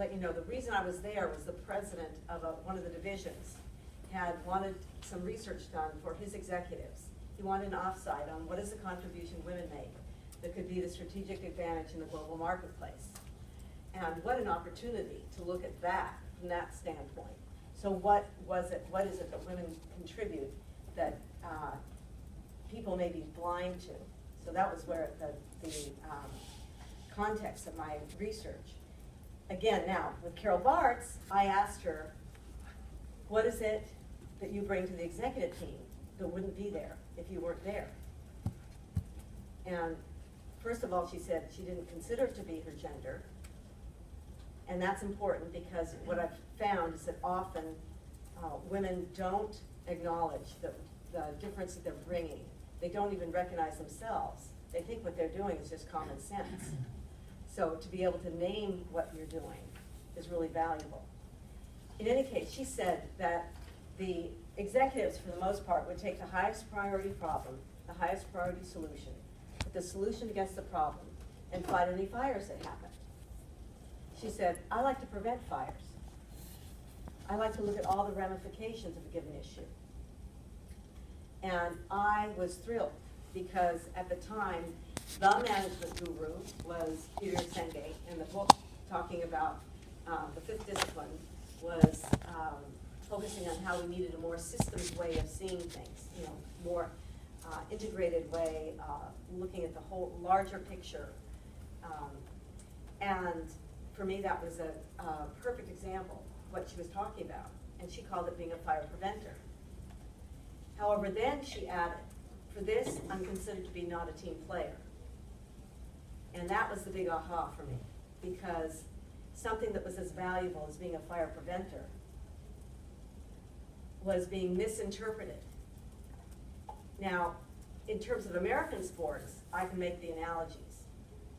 let you know, the reason I was there was the president of one of the divisions had wanted some research done for his executives. He wanted an offsite on what is the contribution women make that could be the strategic advantage in the global marketplace. And what an opportunity to look at that from that standpoint. So what is it that women contribute that people may be blind to? So that was where the context of my research. Again, now, with Carol Bartz, I asked her, what is it that you bring to the executive team that wouldn't be there if you weren't there? And first of all, she said she didn't consider it to be her gender. And that's important because what I've found is that often women don't acknowledge the difference that they're bringing. They don't even recognize themselves. They think what they're doing is just common sense. So to be able to name what you're doing is really valuable. In any case, she said that the executives, for the most part, would take the highest priority problem, the highest priority solution, put the solution against the problem, and fight any fires that happen. She said, I like to prevent fires. I like to look at all the ramifications of a given issue. And I was thrilled because at the time, the management guru was Peter Senge, and the book talking about the fifth discipline was focusing on how we needed a more systems way of seeing things, you know, more integrated way, looking at the whole larger picture. And for me, that was a perfect example of what she was talking about, and she called it being a fire preventer. However, then she added, for this, I'm considered to be not a team player. And that was the big aha for me, because something that was as valuable as being a fire preventer was being misinterpreted. Now, in terms of American sports, I can make the analogies.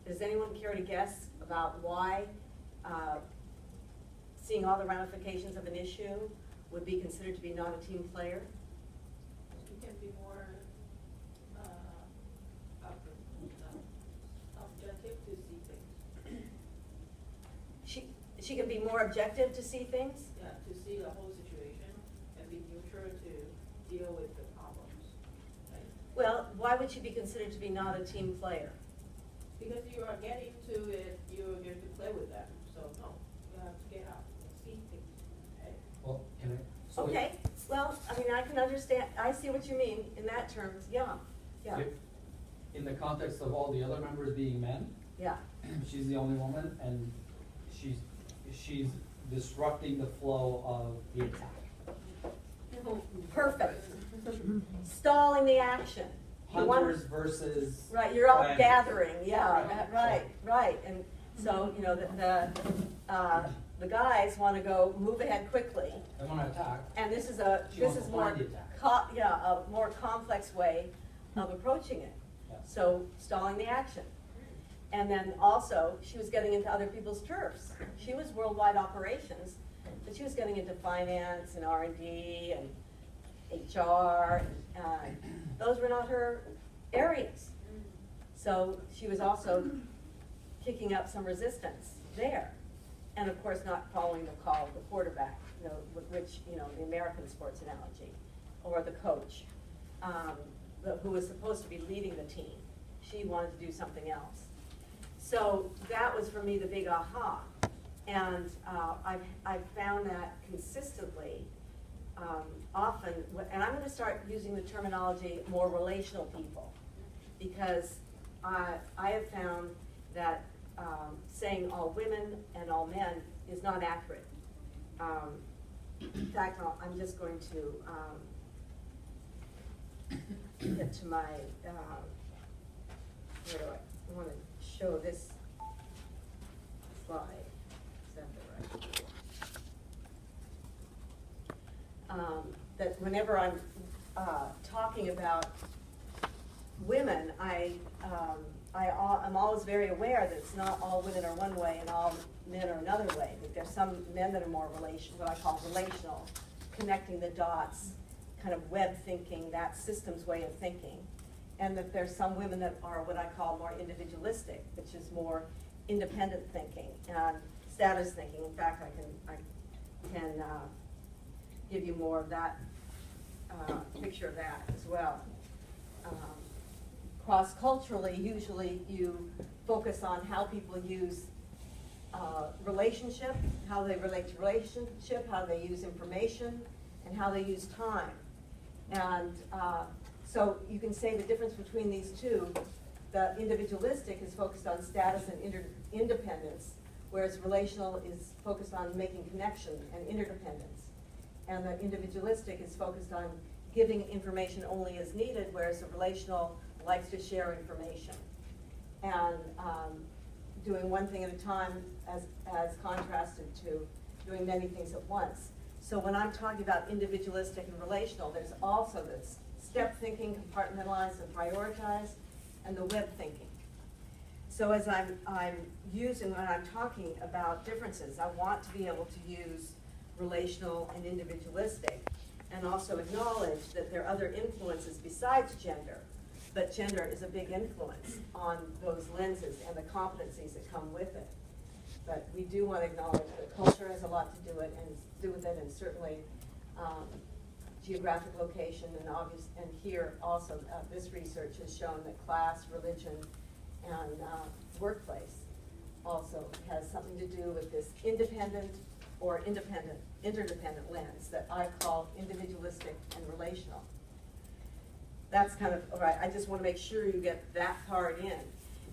Does anyone care to guess about why seeing all the ramifications of an issue would be considered to be not a team player? You can be more objective to see things. She can be more objective to see things? Yeah, to see the whole situation and be neutral to deal with the problems. Right? Well, why would she be considered to be not a team player? Because you are getting to it, you're going to play with them. So no, you have to get out and see things. Okay? Well, can I? So Okay, well, I mean, I can understand, I see what you mean in that terms, yeah, yeah, if, in the context of all the other members being men, yeah. she's the only woman, and she's disrupting the flow of the attack. Perfect. Stalling the action. You want- Hunters versus. Right, you're all planners. gathering, yeah, Right. right. And so, you know, the guys want to go move ahead quickly. They want to attack. And this is She wants to more, plan the attack. a more complex way of approaching it. Yeah. So stalling the action. And then also, she was getting into other people's turfs. She was worldwide operations, but she was getting into finance and R&D and HR. And those were not her areas. So she was also kicking up some resistance there. And of course, not following the call of the quarterback, you know, which, you know, the American sports analogy, or the coach, who was supposed to be leading the team. She wanted to do something else. So that was for me the big aha. And I've found that consistently, often, and I'm going to start using the terminology more relational people, because I have found that saying all women and all men is not accurate. In fact, I'm just going to get to my, where do I want to show this slide. Is that the right? That whenever I'm talking about women, I'm always very aware that it's not all women are one way and all men are another way. That there's some men that are more what I call relational, connecting the dots, kind of web thinking, that systems way of thinking. And that there's some women that are what I call more individualistic, which is more independent thinking. And status thinking. In fact, I can give you more of that picture of that as well. Cross-culturally, usually you focus on how people use relationship, how they relate to relationship, how they use information, and how they use time. And so you can say the difference between these two, the individualistic is focused on status and independence, whereas relational is focused on making connection and interdependence. And the individualistic is focused on giving information only as needed, whereas the relational likes to share information. And doing one thing at a time as contrasted to doing many things at once. So when I'm talking about individualistic and relational, there's also this step thinking, compartmentalize and prioritize, and the web thinking. So as I'm using, when I'm talking about differences, I want to be able to use relational and individualistic, and also acknowledge that there are other influences besides gender, but gender is a big influence on those lenses and the competencies that come with it. But we do want to acknowledge that culture has a lot to do with it, and certainly geographic location and here also this research has shown that class, religion, and workplace also has something to do with this independent or interdependent lens that I call individualistic and relational. That's kind of, all right, I just want to make sure you get that part in.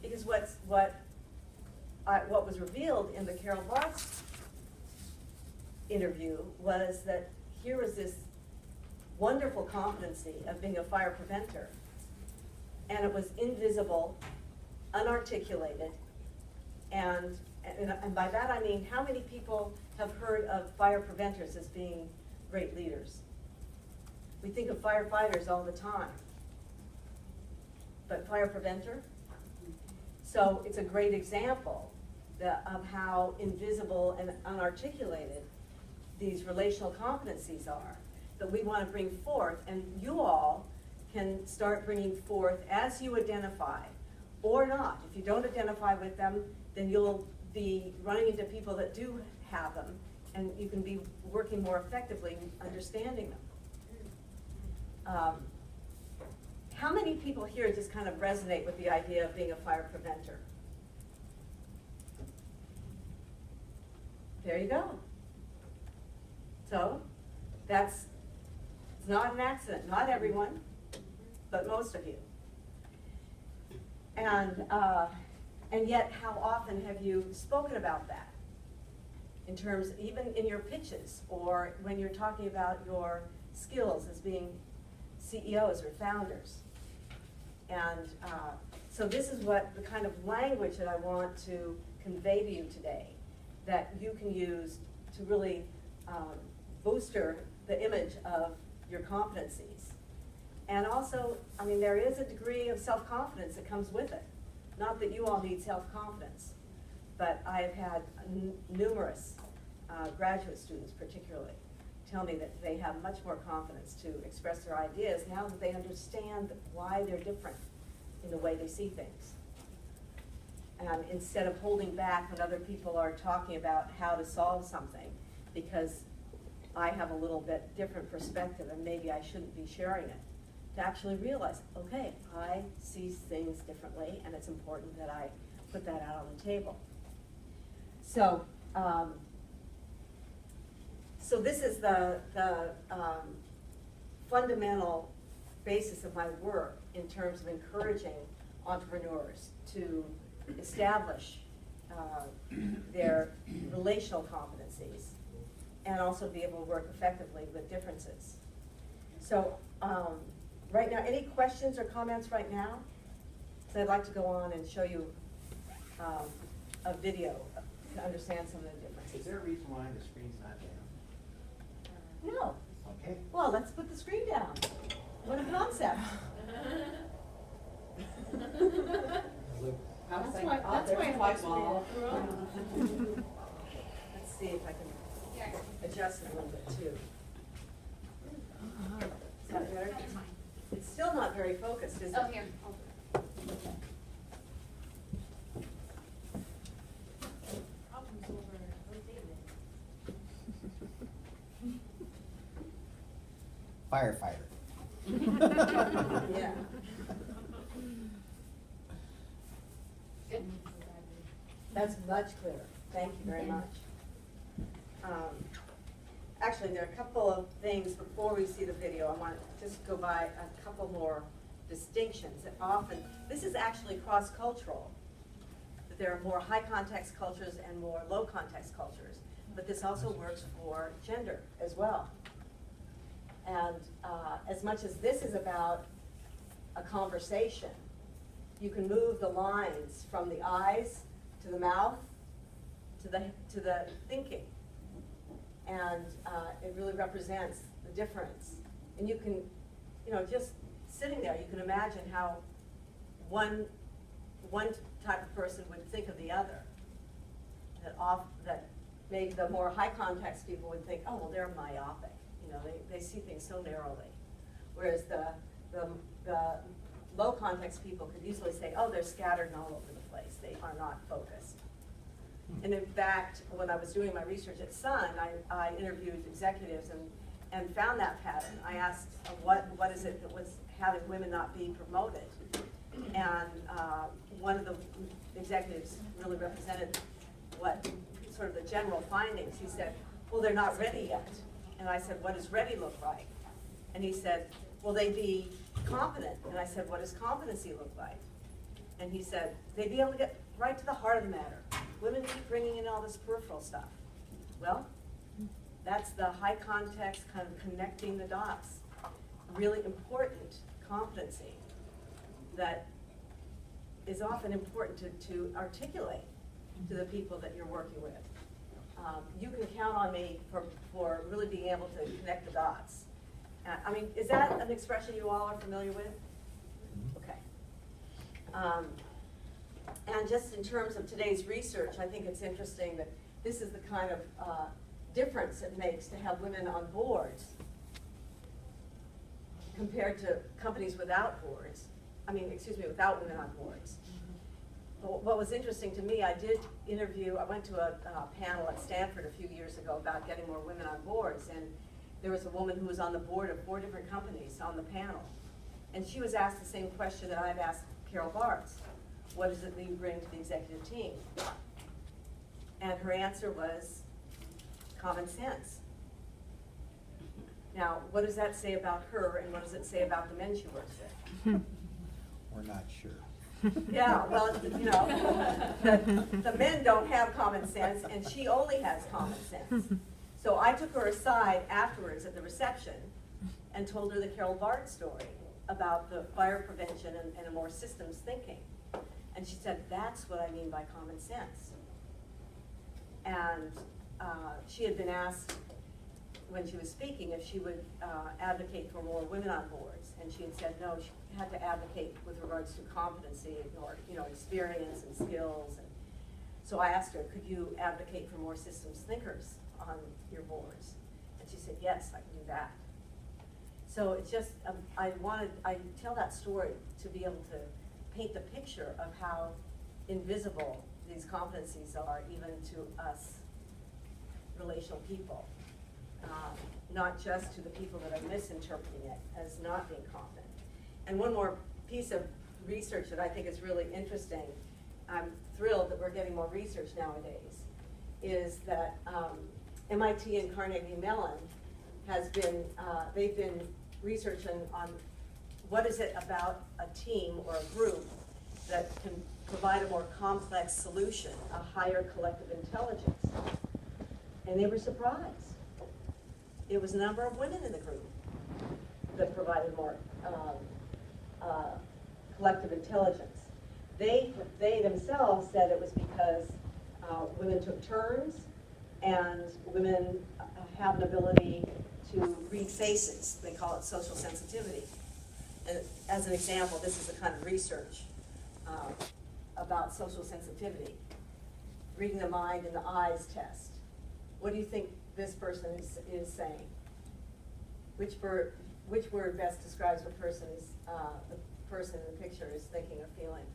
Because what was revealed in the Carol Bart's interview was that here was this wonderful competency of being a fire preventer, and it was invisible, unarticulated, and by that I mean, how many people have heard of fire preventers as being great leaders? We think of firefighters all the time, but fire preventer? So it's a great example of how invisible and unarticulated these relational competencies are that we want to bring forth, and you all can start bringing forth as you identify, or not. If you don't identify with them, then you'll be running into people that do have them, and you can be working more effectively understanding them. How many people here just kind of resonate with the idea of being a fire preventer? There you go. So it's not an accident. Not everyone, but most of you. And yet, how often have you spoken about that? In terms, even in your pitches, or when you're talking about your skills as being CEOs or founders. And so this is what the kind of language that I want to convey to you today, that you can use to really booster the image of your competencies. And also, I mean, there is a degree of self-confidence that comes with it. Not that you all need self-confidence, but I have had numerous graduate students particularly tell me that they have much more confidence to express their ideas now that they understand why they're different in the way they see things. And instead of holding back when other people are talking about how to solve something, because I have a little bit different perspective and maybe I shouldn't be sharing it, to actually realize, okay, I see things differently, and it's important that I put that out on the table. So, so this is the fundamental basis of my work in terms of encouraging entrepreneurs to establish their relational competencies and also be able to work effectively with differences. So right now, any questions or comments right now? So I'd like to go on and show you a video to understand some of the differences. Is there a reason why the screen's not down? No. Okay. Well, let's put the screen down. What a concept. That's why Let's see if I can adjust it a little bit too. Is that better? It's still not very focused, is it? Oh, here. Problems over firefighter. Yeah. That's much clearer. Thank you very much. Actually, there are a couple of things before we see the video. I want to just go by a couple more distinctions. That often, this is actually cross-cultural. That there are more high-context cultures and more low-context cultures. But this also works for gender as well. And as much as this is about a conversation, you can move the lines from the eyes to the mouth to the thinking. And it really represents the difference. And you can, just sitting there, you can imagine how one type of person would think of the other. That maybe the more high context people would think, oh, well, they're myopic. They see things so narrowly. Whereas the low context people could easily say, oh, they're scattered and all over the place. They are not focused. And in fact, when I was doing my research at Sun, I interviewed executives and found that pattern. I asked, what is it that was having women not be promoted? And one of the executives really represented what sort of the general findings. He said, well, they're not ready yet. And I said, what does ready look like? And he said, will they be competent? And I said, what does competency look like? And he said, they'd be able to get right to the heart of the matter. Women keep bringing in all this peripheral stuff. Well, that's the high context kind of connecting the dots. Really important competency that is often important to articulate to the people that you're working with. You can count on me for really being able to connect the dots. Is that an expression you all are familiar with? Okay. And just in terms of today's research, I think it's interesting that this is the kind of difference it makes to have women on boards compared to companies without boards. Without women on boards. But what was interesting to me, I went to a panel at Stanford a few years ago about getting more women on boards, and there was a woman who was on the board of 4 different companies on the panel. And she was asked the same question that I've asked Carol Bartz. What does it mean bring to the executive team? And her answer was common sense. Now, what does that say about her, and what does it say about the men she works with? We're not sure. Yeah, well, the men don't have common sense, and she only has common sense. So I took her aside afterwards at the reception and told her the Carol Bartz story about the fire prevention and a more systems thinking. And she said, that's what I mean by common sense. And she had been asked when she was speaking if she would advocate for more women on boards. And she had said no, she had to advocate with regards to competency or experience and skills. And so I asked her, could you advocate for more systems thinkers on your boards? And she said, yes, I can do that. So it's just, I tell that story to be able to paint the picture of how invisible these competencies are even to us relational people. Not just to the people that are misinterpreting it as not being competent. And one more piece of research that I think is really interesting, I'm thrilled that we're getting more research nowadays, is that MIT and Carnegie Mellon they've been researching on what is it about a team or a group that can provide a more complex solution, a higher collective intelligence. And they were surprised. It was a number of women in the group that provided more collective intelligence. They themselves said it was because women took turns and women have an ability to read faces. They call it social sensitivity. And as an example, this is the kind of research about social sensitivity. Reading the mind and the eyes test. What do you think this person is saying? Which word best describes what person is the person in the picture is thinking or feeling?